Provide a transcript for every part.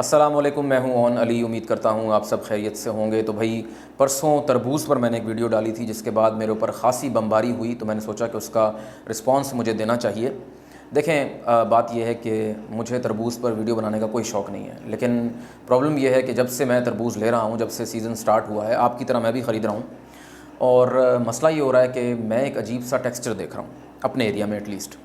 अस्सलाम वालेकुम, मैं हूं ऑन अली। उम्मीद करता हूं आप सब खैरियत से होंगे। तो भाई परसों तरबूज़ पर मैंने एक वीडियो डाली थी जिसके बाद मेरे ऊपर ख़ासी बमबारी हुई, तो मैंने सोचा कि उसका रिस्पांस मुझे देना चाहिए। देखें, बात यह है कि मुझे तरबूज़ पर वीडियो बनाने का कोई शौक़ नहीं है, लेकिन प्रॉब्लम यह है कि जब से मैं तरबूज़ ले रहा हूँ, जब से सीज़न स्टार्ट हुआ है, आपकी तरह मैं भी ख़रीद रहा हूँ, और मसला ये हो रहा है कि मैं एक अजीब सा टेक्सचर देख रहा हूँ अपने एरिया में एटलीस्ट।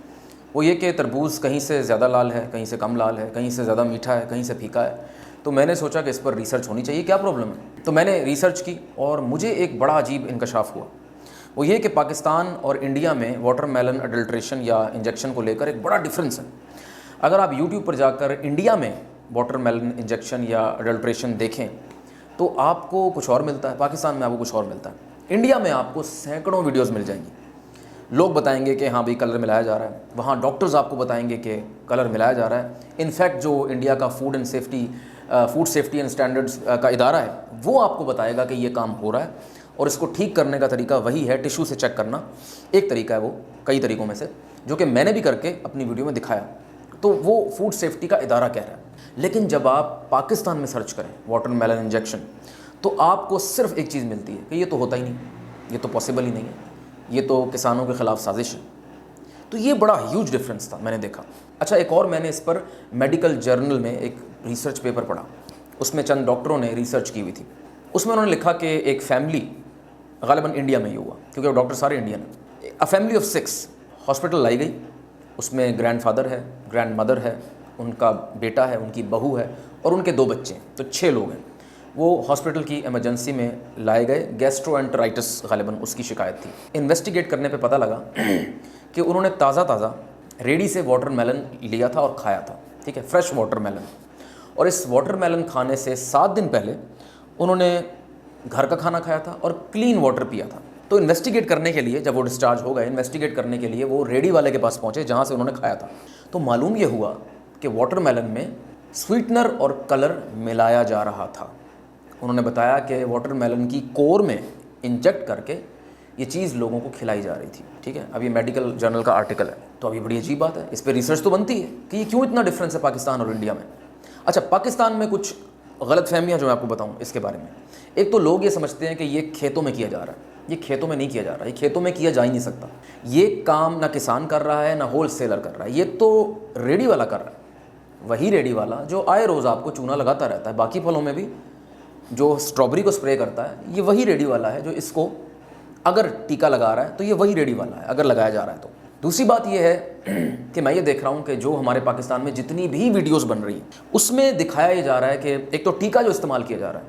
वो ये कि तरबूज़ कहीं से ज़्यादा लाल है, कहीं से कम लाल है, कहीं से ज़्यादा मीठा है, कहीं से फीका है। तो मैंने सोचा कि इस पर रिसर्च होनी चाहिए, क्या प्रॉब्लम है। तो मैंने रिसर्च की और मुझे एक बड़ा अजीब इंकशाफ हुआ। वो ये कि पाकिस्तान और इंडिया में वाटरमेलन अडल्ट्रेशन या इंजेक्शन को लेकर एक बड़ा डिफरेंस है। अगर आप यूट्यूब पर जाकर इंडिया में वाटरमेलन इंजेक्शन या अडल्ट्रेशन देखें तो आपको कुछ और मिलता है, पाकिस्तान में आपको कुछ और मिलता है। इंडिया में आपको सैकड़ों वीडियोज़ मिल जाएंगी, लोग बताएंगे कि हाँ भाई कलर मिलाया जा रहा है। वहाँ डॉक्टर्स आपको बताएंगे कि कलर मिलाया जा रहा है। इनफैक्ट जो इंडिया का फूड सेफ्टी एंड स्टैंडर्ड्स का इदारा है, वो आपको बताएगा कि ये काम हो रहा है और इसको ठीक करने का तरीका वही है, टिश्यू से चेक करना। एक तरीका है वो कई तरीक़ों में से, जो कि मैंने भी करके अपनी वीडियो में दिखाया। तो वो फूड सेफ्टी का इदारा कह रहा है। लेकिन जब आप पाकिस्तान में सर्च करें वाटरमेलन इंजेक्शन, तो आपको सिर्फ एक चीज़ मिलती है कि ये तो होता ही नहीं, ये तो पॉसिबल ही नहीं है, ये तो किसानों के ख़िलाफ़ साजिश है। तो ये बड़ा ह्यूज डिफरेंस था, मैंने देखा। अच्छा, एक और मैंने इस पर मेडिकल जर्नल में एक रिसर्च पेपर पढ़ा, उसमें चंद डॉक्टरों ने रिसर्च की हुई थी। उसमें उन्होंने लिखा कि एक फैमिली, ग़ालिबन इंडिया में ही हुआ क्योंकि वो डॉक्टर सारे इंडियन हैं, अ फैमिली ऑफ 6 हॉस्पिटल लाई गई। उसमें ग्रैंडफादर है, ग्रैंड मदर है, उनका बेटा है, उनकी बहू है और उनके 2 बच्चे हैं। तो 6 लोग हैं। वो हॉस्पिटल की इमरजेंसी में लाए गए। गैस्ट्रोएंटराइटिस ग़ालिबन उसकी शिकायत थी। इन्वेस्टिगेट करने पे पता लगा कि उन्होंने ताज़ा रेडी से वाटरमेलन लिया था और खाया था, ठीक है, फ्रेश वाटरमेलन। और इस वाटरमेलन खाने से 7 दिन पहले उन्होंने घर का खाना खाया था और क्लीन वाटर पिया था। तो इन्वेस्टिगेट करने के लिए, जब वो डिस्चार्ज हो गए, इन्वेस्टिगेट करने के लिए वो रेडी वाले के पास पहुँचे जहाँ से उन्होंने खाया था। तो मालूम ये हुआ कि वाटरमेलन में स्वीटनर और कलर मिलाया जा रहा था। उन्होंने बताया कि वाटरमेलन की कोर में इंजेक्ट करके ये चीज़ लोगों को खिलाई जा रही थी, ठीक है। अब ये मेडिकल जर्नल का आर्टिकल है, तो अभी बड़ी अजीब बात है। इस पर रिसर्च तो बनती है कि ये क्यों इतना डिफरेंस है पाकिस्तान और इंडिया में। अच्छा, पाकिस्तान में कुछ गलत फहमियाँ जो मैं आपको बताऊँ इसके बारे में। एक तो लोग ये समझते हैं कि ये खेतों में किया जा रहा है। ये खेतों में नहीं किया जा रहा है, ये खेतों में किया जा ही नहीं सकता। ये काम ना किसान कर रहा है, ना होल सेलर कर रहा है, ये तो रेडी वाला कर रहा है। वही रेडी वाला जो आए रोज़ आपको चूना लगाता रहता है। बाकी फलों में भी जो स्ट्रॉबेरी को स्प्रे करता है, ये वही रेडी वाला है। जो इसको अगर टीका लगा रहा है तो ये वही रेडी वाला है, अगर लगाया जा रहा है तो। दूसरी बात ये है कि मैं ये देख रहा हूँ कि जो हमारे पाकिस्तान में जितनी भी वीडियोस बन रही हैं, उसमें दिखाया ये जा रहा है कि एक तो टीका जो इस्तेमाल किया जा रहा है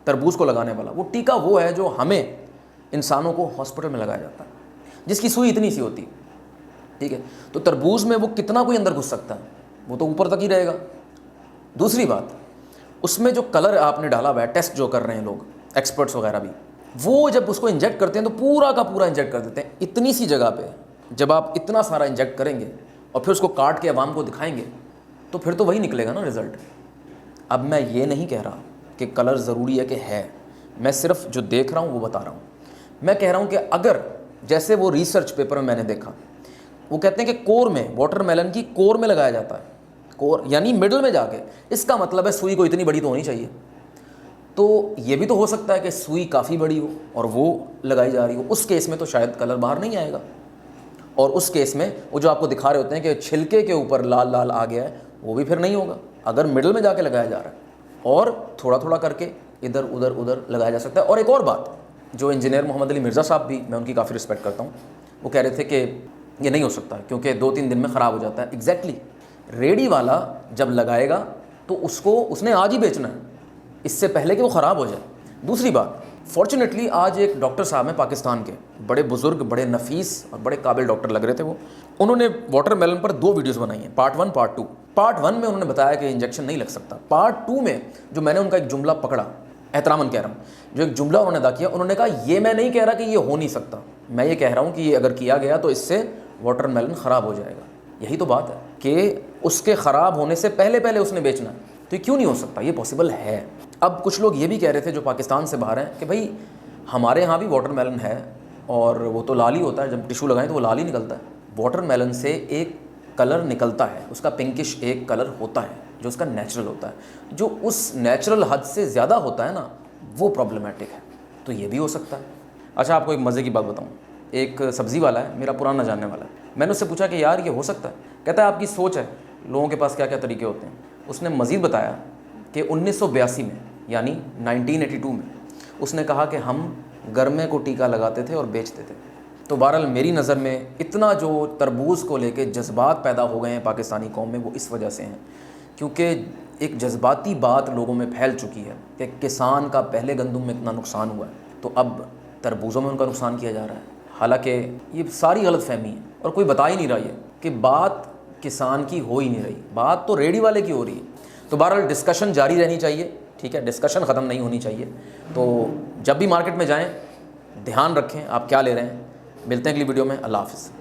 तरबूज को लगाने वाला, वो टीका वो है जो हमें इंसानों को हॉस्पिटल में लगाया जाता है, जिसकी सुई इतनी सी होती है, ठीक है। तो तरबूज में वो कितना कोई अंदर घुस सकता है, वो तो ऊपर तक ही रहेगा। दूसरी बात, उसमें जो कलर आपने डाला हुआ है, टेस्ट जो कर रहे हैं लोग, एक्सपर्ट्स वगैरह भी, वो जब उसको इंजेक्ट करते हैं तो पूरा का पूरा इंजेक्ट कर देते हैं इतनी सी जगह पे। जब आप इतना सारा इंजेक्ट करेंगे और फिर उसको काट के अवाम को दिखाएंगे तो फिर तो वही निकलेगा ना रिज़ल्ट। अब मैं ये नहीं कह रहा कि कलर ज़रूरी है कि है, मैं सिर्फ जो देख रहा हूँ वो बता रहा हूँ। मैं कह रहा हूँ कि अगर जैसे वो रिसर्च पेपर में मैंने देखा, वो कहते हैं कि कोर में, वाटरमेलन की कोर में लगाया जाता है, कोर यानी मिडल में जाके। इसका मतलब है सुई को इतनी बड़ी तो होनी चाहिए। तो ये भी तो हो सकता है कि सुई काफ़ी बड़ी हो और वो लगाई जा रही हो, उस केस में तो शायद कलर बाहर नहीं आएगा। और उस केस में वो जो आपको दिखा रहे होते हैं कि छिलके के ऊपर लाल लाल आ गया है, वो भी फिर नहीं होगा अगर मिडल में जाके लगाया जा रहा है। और थोड़ा थोड़ा करके इधर उधर लगाया जा सकता है। और एक और बात, जो इंजीनियर मोहम्मद अली मिर्ज़ा साहब भी, मैं उनकी काफ़ी रिस्पेक्ट करता हूँ, वो कह रहे थे कि ये नहीं हो सकता क्योंकि 2-3 दिन में ख़राब हो जाता है। एग्जैक्टली, रेडी वाला जब लगाएगा तो उसने आज ही बेचना है, इससे पहले कि वो ख़राब हो जाए। दूसरी बात, फॉर्चुनेटली आज एक डॉक्टर साहब हैं पाकिस्तान के, बड़े बुज़ुर्ग, बड़े नफीस और बड़े काबिल डॉक्टर लग रहे थे वो। उन्होंने वाटरमेलन पर 2 वीडियोस बनाई हैं, पार्ट 1 पार्ट 2। पार्ट 1 में उन्होंने बताया कि इंजेक्शन नहीं लग सकता। पार्ट 2 में जो मैंने उनका एक जुमला पकड़ा, एहतरामन कह रहा हूँ, जो एक जुमला उन्होंने अदा किया, उन्होंने कहा ये मैं नहीं कह रहा कि ये हो नहीं सकता, मैं ये कह रहा हूँ कि ये अगर किया गया तो इससे वाटरमेलन ख़राब हो जाएगा। यही तो बात है कि उसके ख़राब होने से पहले उसने बेचना है, तो ये क्यों नहीं हो सकता, ये पॉसिबल है। अब कुछ लोग ये भी कह रहे थे जो पाकिस्तान से बाहर हैं कि भाई हमारे यहाँ भी वाटरमेलन है और वो तो लाल ही होता है, जब टिश्यू लगाएं तो वो लाल ही निकलता है। वाटरमेलन से एक कलर निकलता है, उसका पिंकिश एक कलर होता है, जो उसका नेचुरल होता है। जो उस नेचुरल हद से ज़्यादा होता है ना, वो प्रॉब्लमेटिक है। तो ये भी हो सकता है। अच्छा, आपको एक मज़े की बात बताऊँ। एक सब्ज़ी वाला है, मेरा पुराना जानने वाला है। मैंने उससे पूछा कि यार ये हो सकता है? कहता है आपकी सोच है, लोगों के पास क्या क्या तरीके होते हैं। उसने मज़ीद बताया कि 1982 में, यानी 1982 में, उसने कहा कि हम गरमे को टीका लगाते थे और बेचते थे। तो बहरहाल मेरी नज़र में इतना जो तरबूज़ को लेके जज्बात पैदा हो गए हैं पाकिस्तानी कौम में, वो इस वजह से हैं क्योंकि एक जज्बाती बात लोगों में फैल चुकी है कि किसान का पहले गंदम में इतना नुकसान हुआ है, तो अब तरबूज़ों में उनका नुकसान किया जा रहा है। हालांकि ये सारी गलत फहमी है और कोई बता ही नहीं रहा है कि बात किसान की हो ही नहीं रही, बात तो रेडी वाले की हो रही है। तो बहरहाल डिस्कशन जारी रहनी चाहिए, ठीक है, डिस्कशन ख़त्म नहीं होनी चाहिए। तो जब भी मार्केट में जाएं ध्यान रखें आप क्या ले रहे हैं। मिलते हैं अगली वीडियो में। अल्लाह हाफ़िज़।